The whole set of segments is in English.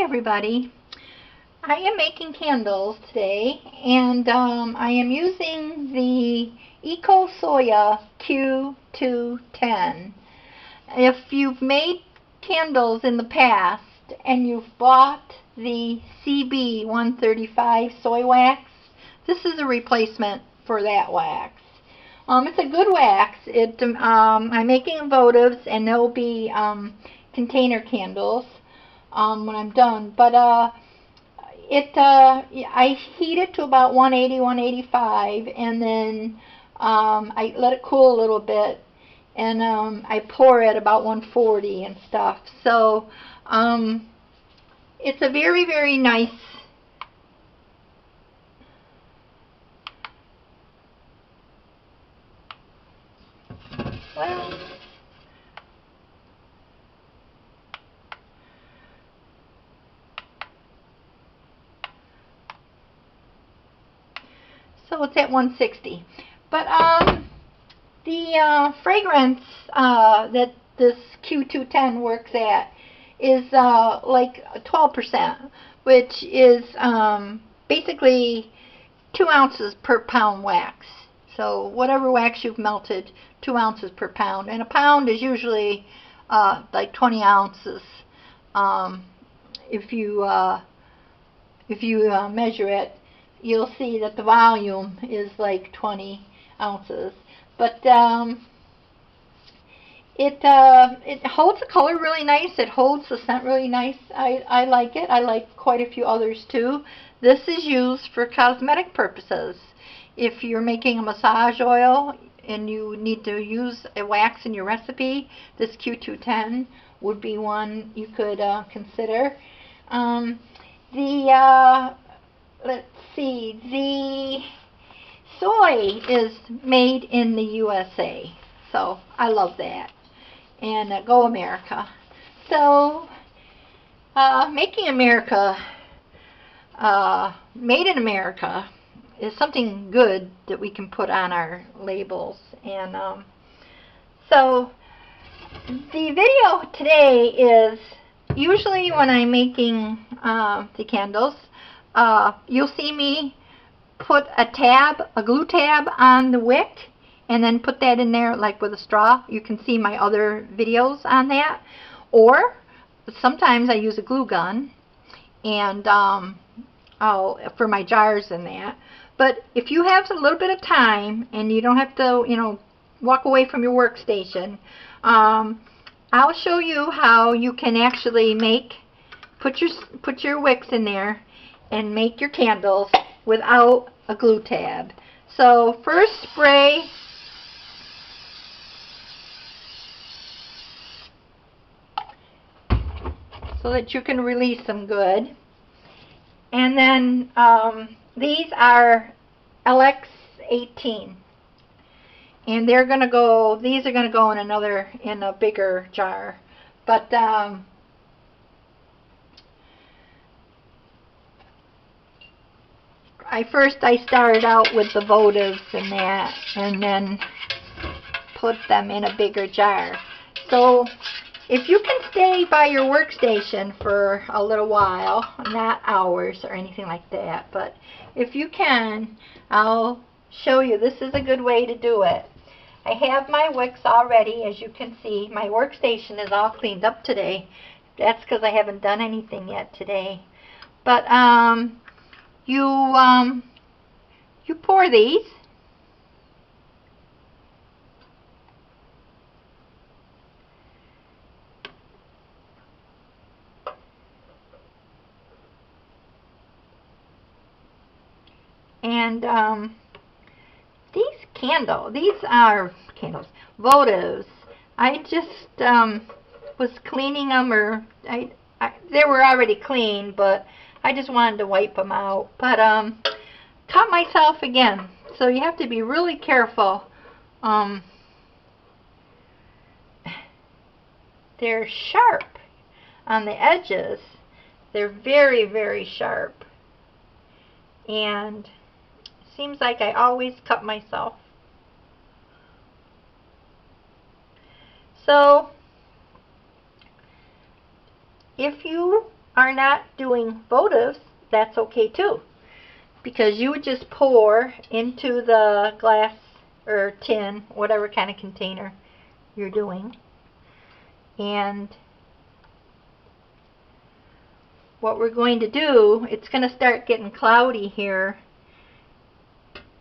Everybody, I am making candles today, and I am using the Ecosoya Q210. If you've made candles in the past and you've bought the CB135 soy wax, this is a replacement for that wax. It's a good wax. I'm making votives, and they'll be container candles when I'm done, but I heat it to about 180, 185, and then I let it cool a little bit, and I pour it about 140 and stuff. So it's a very, very nice so it's at 160. But the fragrance that this Q210 works at is like 12%, which is basically 2 ounces per pound wax. So whatever wax you've melted, 2 ounces per pound. And a pound is usually like 20 ounces if you measure it. You'll see that the volume is like 20 ounces. But it holds the color really nice. It holds the scent really nice. I like it. I like quite a few others too. This is used for cosmetic purposes. If you're making a massage oil and you need to use a wax in your recipe, this Q210 would be one you could consider. Let's see, the soy is made in the USA, so I love that. And go America. So making America, made in America, is something good that we can put on our labels. And so the video today is, usually when I'm making the candles, you'll see me put a glue tab on the wick, and then put that in there like with a straw. You can see my other videos on that. Or sometimes I use a glue gun, and for my jars and that. But if you have a little bit of time and you don't have to, walk away from your workstation, I'll show you how you can actually put your wicks in there and make your candles without a glue tab. So first spray so that you can release them good. And then these are LX18. And these are going to go in a bigger jar. But I started out with the votives and that, and then put them in a bigger jar. So if you can stay by your workstation for a little while, not hours or anything like that, but if you can, I'll show you. This is a good way to do it. I have my wicks already, as you can see. My workstation is all cleaned up today. That's because I haven't done anything yet today. But you pour these. And these are candles, votives. I just was cleaning them, or they were already clean, but I just wanted to wipe them out. But cut myself again. So you have to be really careful. They're sharp on the edges. They're very, very sharp. And it seems like I always cut myself. So if you are not doing votives, that's okay too, because you would just pour into the glass or tin, whatever kind of container you're doing. And what we're going to do, it's going to start getting cloudy here,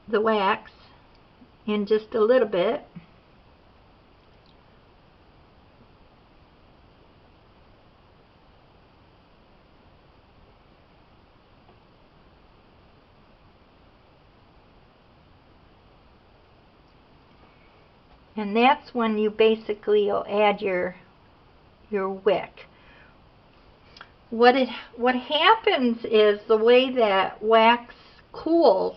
the wax, in just a little bit. And that's when you basically will add your wick. What happens is, the way that wax cools,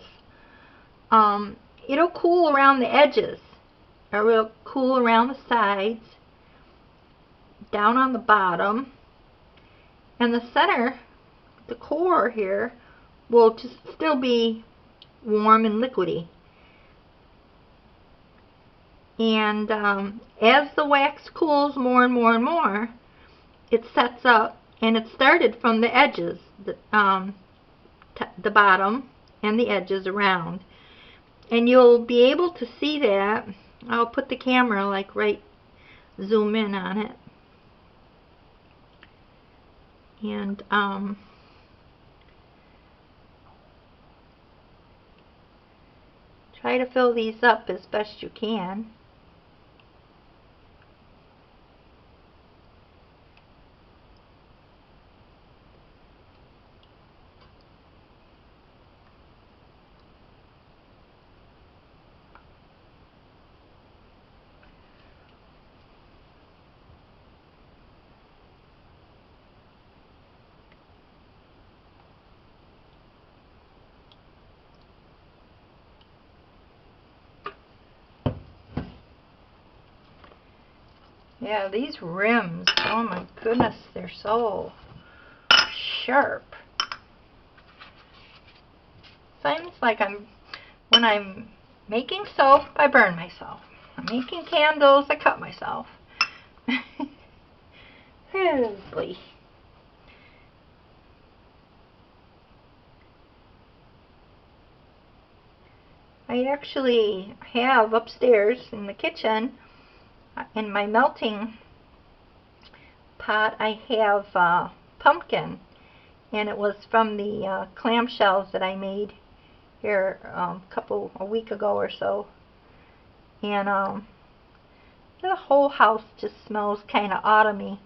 it'll cool around the edges, or it'll cool around the sides, down on the bottom, and the center, the core here, will just still be warm and liquidy. And as the wax cools more and more and more, it sets up, and it started from the edges, the bottom and the edges around. And you'll be able to see that. I'll put the camera like right, zoom in on it. And try to fill these up as best you can. Yeah, these rims, oh my goodness, they're so sharp. Seems like when I'm making soap, I burn myself. I'm making candles, I cut myself. Oh boy. I actually have upstairs in the kitchen, in my melting pot, I have pumpkin, and it was from the clamshells that I made here a week ago or so. And the whole house just smells kind of autumny,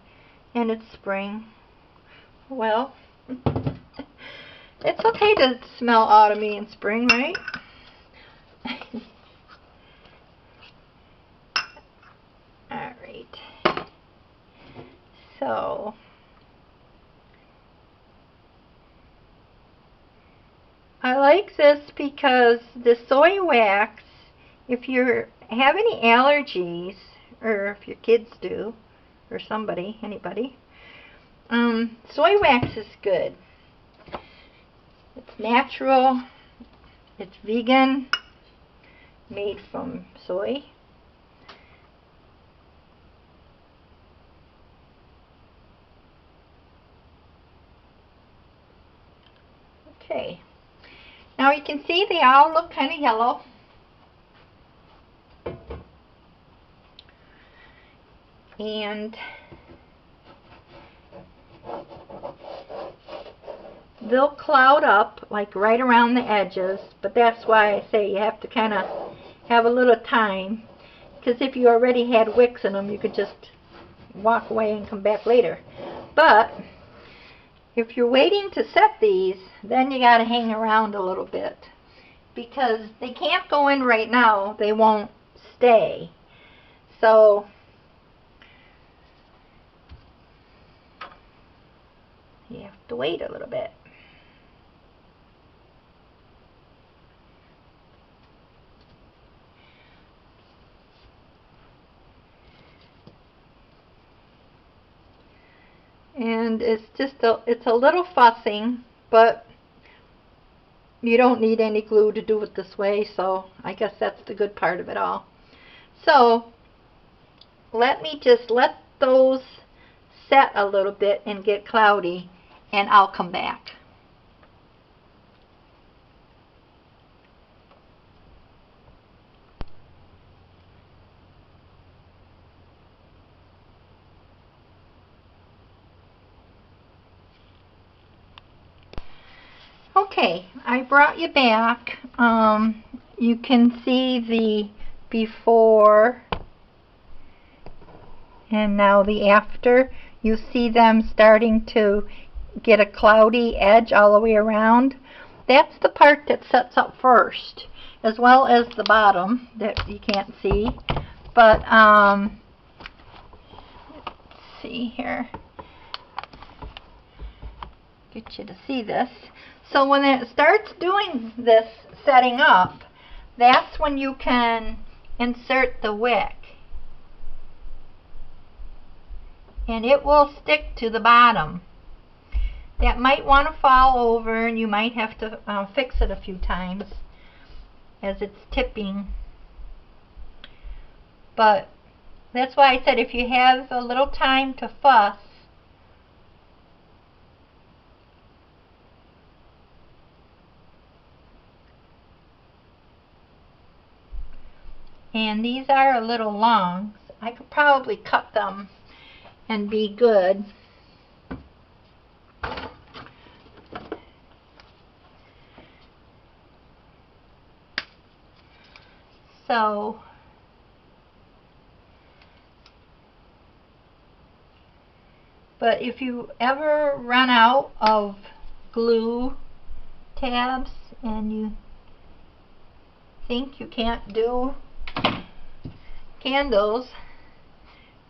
and it's spring. Well, it's okay to smell autumny in spring, right? Alright, so I like this because the soy wax, if you have any allergies, or if your kids do, or anybody, soy wax is good. It's natural, it's vegan, made from soy. Okay, now you can see they all look kind of yellow. And they'll cloud up like right around the edges, but that's why I say you have to kind of have a little time, because if you already had wicks in them, you could just walk away and come back later. But if you're waiting to set these, then you got to hang around a little bit, because they can't go in right now, they won't stay. So you have to wait a little bit. And it's just it's a little fussing, but you don't need any glue to do it this way, so I guess that's the good part of it all. So let me just let those set a little bit and get cloudy, and I'll come back. Okay, I brought you back. You can see the before and now the after. You see them starting to get a cloudy edge all the way around. That's the part that sets up first, as well as the bottom that you can't see. But let's see here. Get you to see this. So when it starts doing this setting up, that's when you can insert the wick. And it will stick to the bottom. That might want to fall over, and you might have to fix it a few times as it's tipping. But that's why I said if you have a little time to fuss, and these are a little long, I could probably cut them and be good. So but if you ever run out of glue tabs and you think you can't do candles,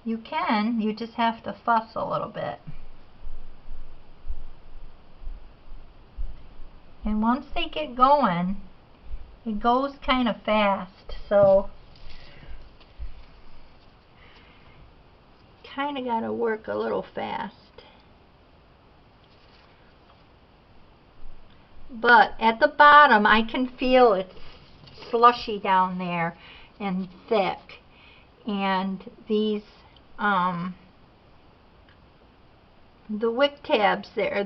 you can. You just have to fuss a little bit. And once they get going, it goes kind of fast, so kind of got to work a little fast. But at the bottom, I can feel it's slushy down there and thick. And these, the wick tabs there,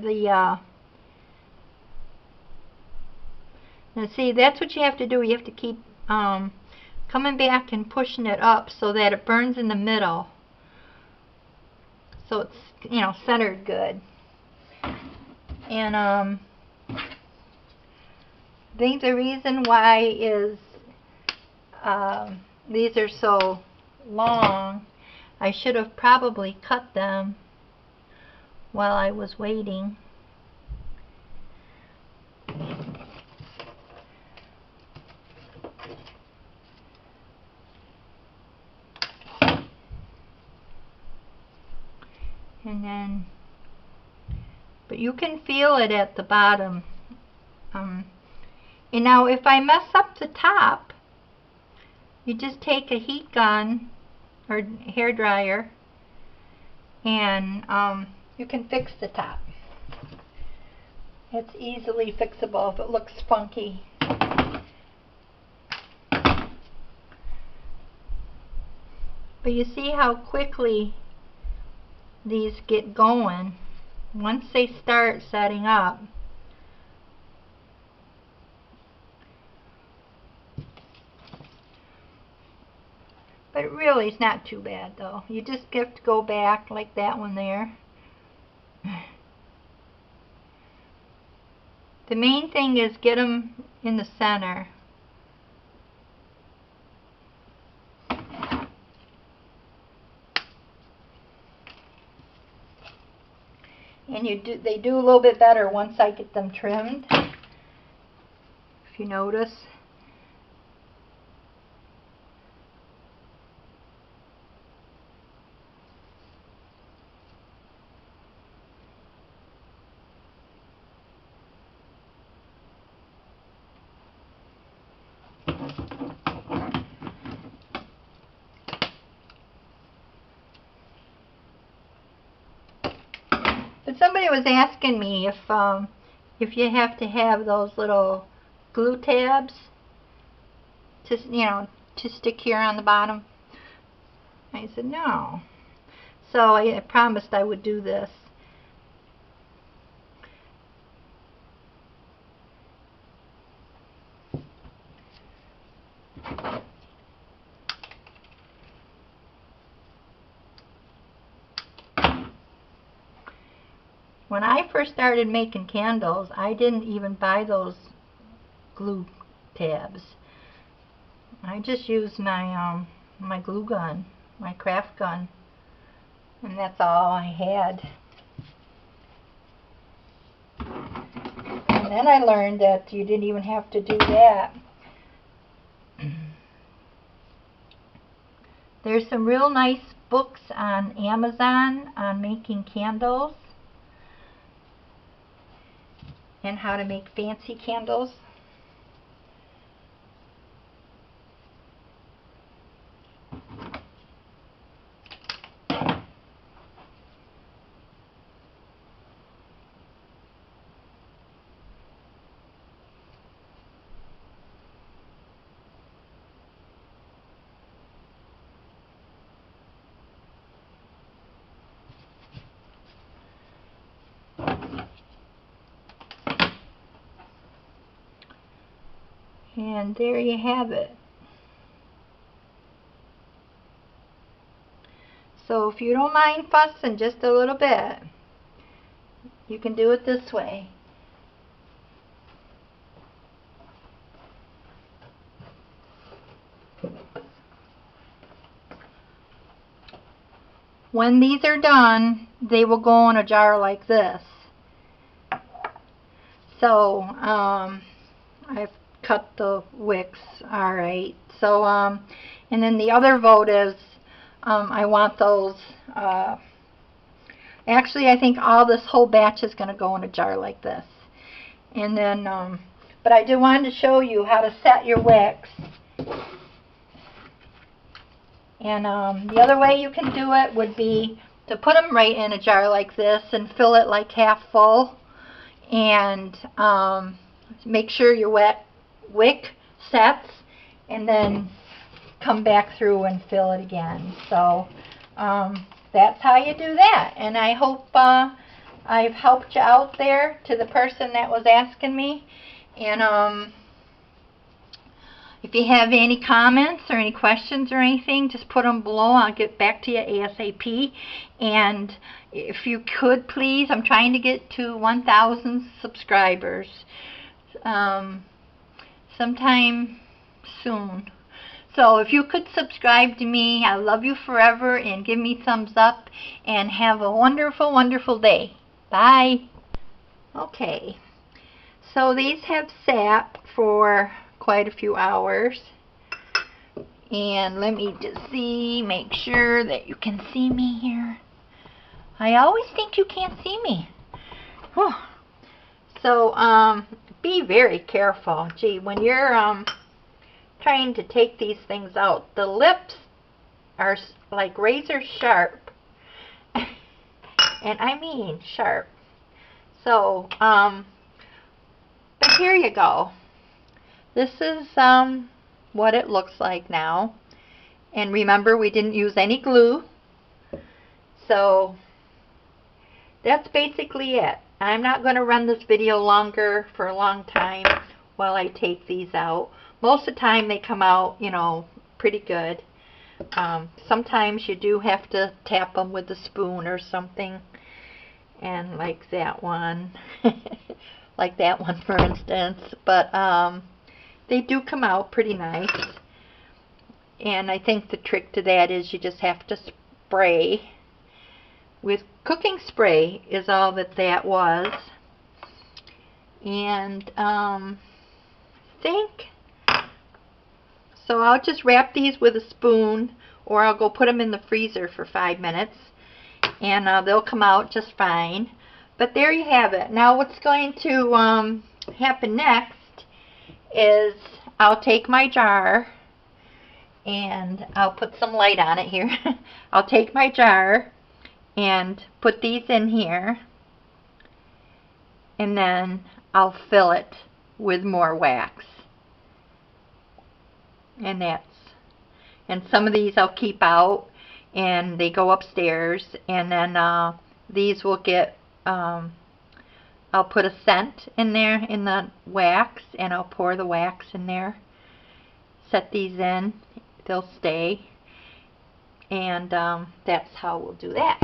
now see, that's what you have to do. You have to keep coming back and pushing it up so that it burns in the middle. So it's, you know, centered good. And I think the reason why is these are so long. I should have probably cut them while I was waiting. And then, but you can feel it at the bottom. And now if I mess up the top, you just take a heat gun or hair dryer and you can fix the top. It's easily fixable if it looks funky. But you see how quickly these get going once they start setting up. But it really is not too bad though. You just have to go back like that one there. The main thing is get them in the center. And they do a little bit better once I get them trimmed, if you notice. But somebody was asking me if you have to have those little glue tabs to, you know, to stick here on the bottom. I said no. So I promised I would do this. When I first started making candles, I didn't even buy those glue tabs. I just used my my glue gun, my craft gun, and that's all I had. And then I learned that you didn't even have to do that. There's some real nice books on Amazon on making candles and how to make fancy candles. And there you have it. So if you don't mind fussing just a little bit, you can do it this way. When these are done, they will go in a jar like this. So I've cut the wicks. Alright, so and then the other vote is I want those actually I think all this whole batch is going to go in a jar like this. And then but I did want to show you how to set your wicks. And the other way you can do it would be to put them right in a jar like this and fill it like half full, and make sure your wick sets, and then come back through and fill it again. So that's how you do that. And I hope I've helped you out there, to the person that was asking me. And if you have any comments or any questions or anything, just put them below. I'll get back to you ASAP. And if you could please, I'm trying to get to 1,000 subscribers sometime soon. So if you could subscribe to me, I love you forever, and give me thumbs up, and have a wonderful, wonderful day. Bye. Okay, so these have sat for quite a few hours, and let me just make sure that you can see me here. I always think you can't see me. Whew. So be very careful. Gee, when you're trying to take these things out, the lips are like razor sharp, and I mean sharp. So but here you go. This is what it looks like now. And remember, we didn't use any glue. So that's basically it. I'm not going to run this video longer for a long time while I take these out. Most of the time they come out, you know, pretty good. Sometimes you do have to tap them with a spoon or something. And like that one. Like that one, for instance. But they do come out pretty nice. And I think the trick to that is you just have to spray. With cooking spray is all that was. And think. So I'll just wrap these with a spoon, or I'll go put them in the freezer for 5 minutes. And they'll come out just fine. But there you have it. Now what's going to happen next is I'll take my jar, and I'll put some light on it here. I'll take my jar and put these in here. and then I'll fill it with more wax. And some of these I'll keep out and they go upstairs, and then these will get I'll put a scent in there in the wax, and I'll pour the wax in there, set these in, they'll stay, and that's how we'll do that.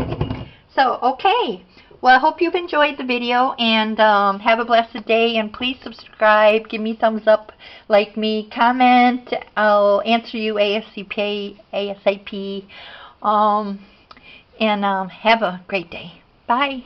So okay, well, I hope you've enjoyed the video, and have a blessed day, and please subscribe, give me thumbs up, like me, comment, I'll answer you ASAP, and have a great day. Bye.